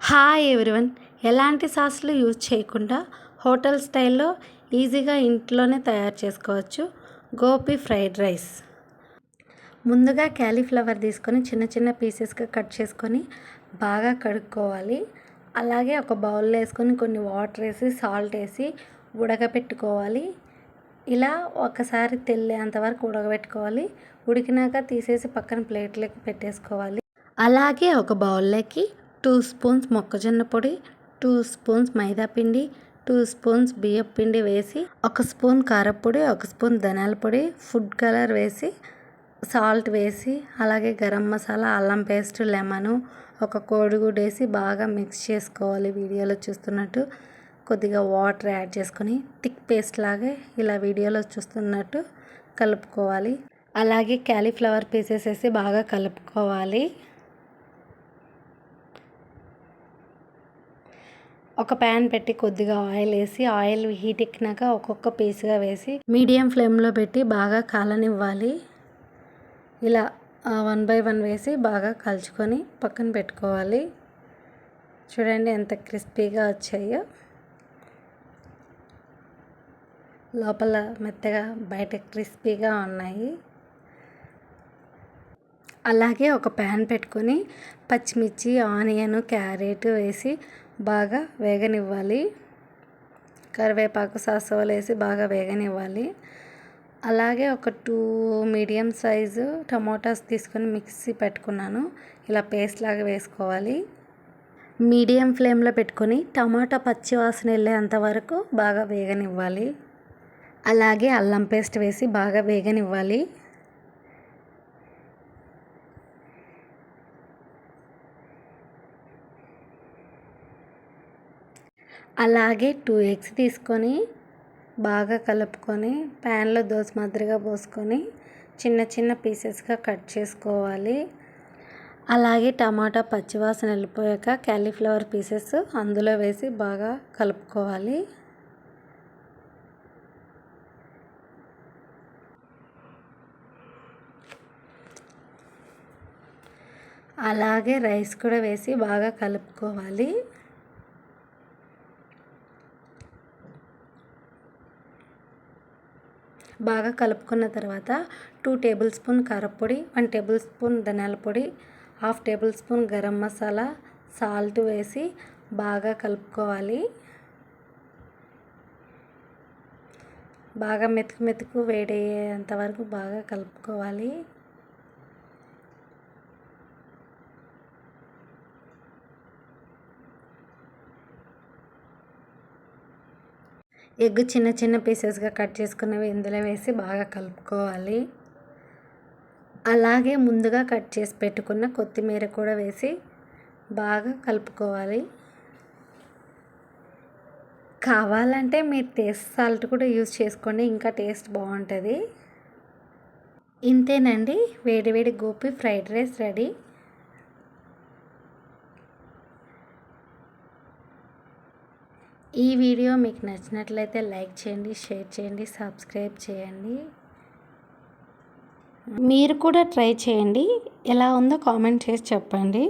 Hi everyone, ఎలాంటి సాస్లు use చేయకుండా hotel స్టైల్లో ఈజీగా ఇంట్లోనే తయారు చేసుకోవచ్చు గోపి ఫ్రైడ్ రైస్. ముందుగా క్యాలీఫ్లవర్ తీసుకొని చిన్న చిన్న పీసెస్గా కట్ చేసుకొని బాగా కడుక్కోవాలి. అలాగే ఒక బౌల్లో వేసుకొని కొన్ని వాటర్ వేసి సాల్ట్ వేసి ఉడకబెట్టుకోవాలి. ఇలా ఒకసారి తెల్లేంతవరకు ఉడకబెట్టుకోవాలి. ఉడికినాక తీసేసి పక్కన ప్లేట్లోకి పెట్టేసుకోవాలి. అలాగే ఒక బౌల్లోకి 2 స్పూన్స్ మొక్కజొన్న పొడి, 2 స్పూన్స్ మైదా పిండి, 2 స్పూన్స్ బియ్యం పిండి వేసి 1 స్పూన్ కారపొడి, 1 స్పూన్ ధనియాల పొడి, ఫుడ్ కలర్ వేసి సాల్ట్ వేసి అలాగే గరం మసాలా, అల్లం పేస్ట్, లెమను, ఒక కోడిగుడ్డు వేసి బాగా మిక్స్ చేసుకోవాలి. వీడియోలో చూస్తున్నట్టు కొద్దిగా వాటర్ యాడ్ చేసుకొని థిక్ పేస్ట్ లాగే ఇలా వీడియోలో చూస్తున్నట్టు కలుపుకోవాలి. అలాగే క్యాలీఫ్లవర్ పీసెస్ వేసి బాగా కలుపుకోవాలి. ఒక ప్యాన్ పెట్టి కొద్దిగా ఆయిల్ వేసి ఆయిల్ హీట్ ఎక్కినాక ఒక్కొక్క పీస్గా వేసి మీడియం ఫ్లేమ్లో పెట్టి బాగా కాలనివ్వాలి. ఇలా 1 బై 1 వేసి బాగా కలుచుకొని పక్కన పెట్టుకోవాలి. చూడండి ఎంత క్రిస్పీగా వచ్చాయో, లోపల మెత్తగా బయట క్రిస్పీగా ఉన్నాయి. అలాగే ఒక ప్యాన్ పెట్టుకొని పచ్చిమిర్చి, ఆనియన్, క్యారెట్ వేసి బాగా వేగనివ్వాలి. కరివేపాకు, సాసోలు వేసి బాగా వేగనివ్వాలి. అలాగే ఒక 2 మీడియం సైజు టమోటాస్ తీసుకొని మిక్సీ పెట్టుకున్నాను. ఇలా పేస్ట్ లాగా వేసుకోవాలి. మీడియం ఫ్లేమ్లో పెట్టుకొని టమాటా పచ్చి వాసన వెళ్ళేంత వరకు బాగా వేగనివ్వాలి. అలాగే అల్లం పేస్ట్ వేసి బాగా వేగనివ్వాలి. అలాగే 2 ఎగ్స్ తీసుకొని బాగా కలుపుకొని ప్యాన్లో దోస మాదిరిగా పోసుకొని చిన్న చిన్న పీసెస్గా కట్ చేసుకోవాలి. అలాగే టమాటా పచ్చివాసన వెళ్ళిపోయాక క్యాలీఫ్లవర్ పీసెస్ అందులో వేసి బాగా కలుపుకోవాలి. అలాగే రైస్ కూడా వేసి బాగా కలుపుకోవాలి. బాగా కలుపుకున్న తర్వాత 2 టేబుల్ స్పూన్ కారపొడి, 1 టేబుల్ స్పూన్ ధనియాల పొడి, 1/2 table spoon garam masala, salt వేసి బాగా కలుపుకోవాలి. బాగా మెతుకు వేడయ్యేంత వరకు బాగా కలుపుకోవాలి. ఎగ్ చిన్న చిన్న పీసెస్గా కట్ చేసుకున్నవి ఇందులో వేసి బాగా కలుపుకోవాలి. అలాగే ముందుగా కట్ చేసి పెట్టుకున్న కొత్తిమీర కూడా వేసి బాగా కలుపుకోవాలి. కావాలంటే మీరు టేస్ట్ సాల్ట్ కూడా యూజ్ చేసుకోండి, ఇంకా టేస్ట్ బాగుంటుంది. ఇంతేనండి, వేడివేడి గోపి ఫ్రైడ్ రైస్ రెడీ. ఈ వీడియో మీకు నచ్చినట్లయితే లైక్ చేయండి, షేర్ చేయండి, సబ్స్క్రైబ్ చేయండి. మీరు కూడా ట్రై చేయండి. ఎలా ఉందో కామెంట్ చేసి చెప్పండి.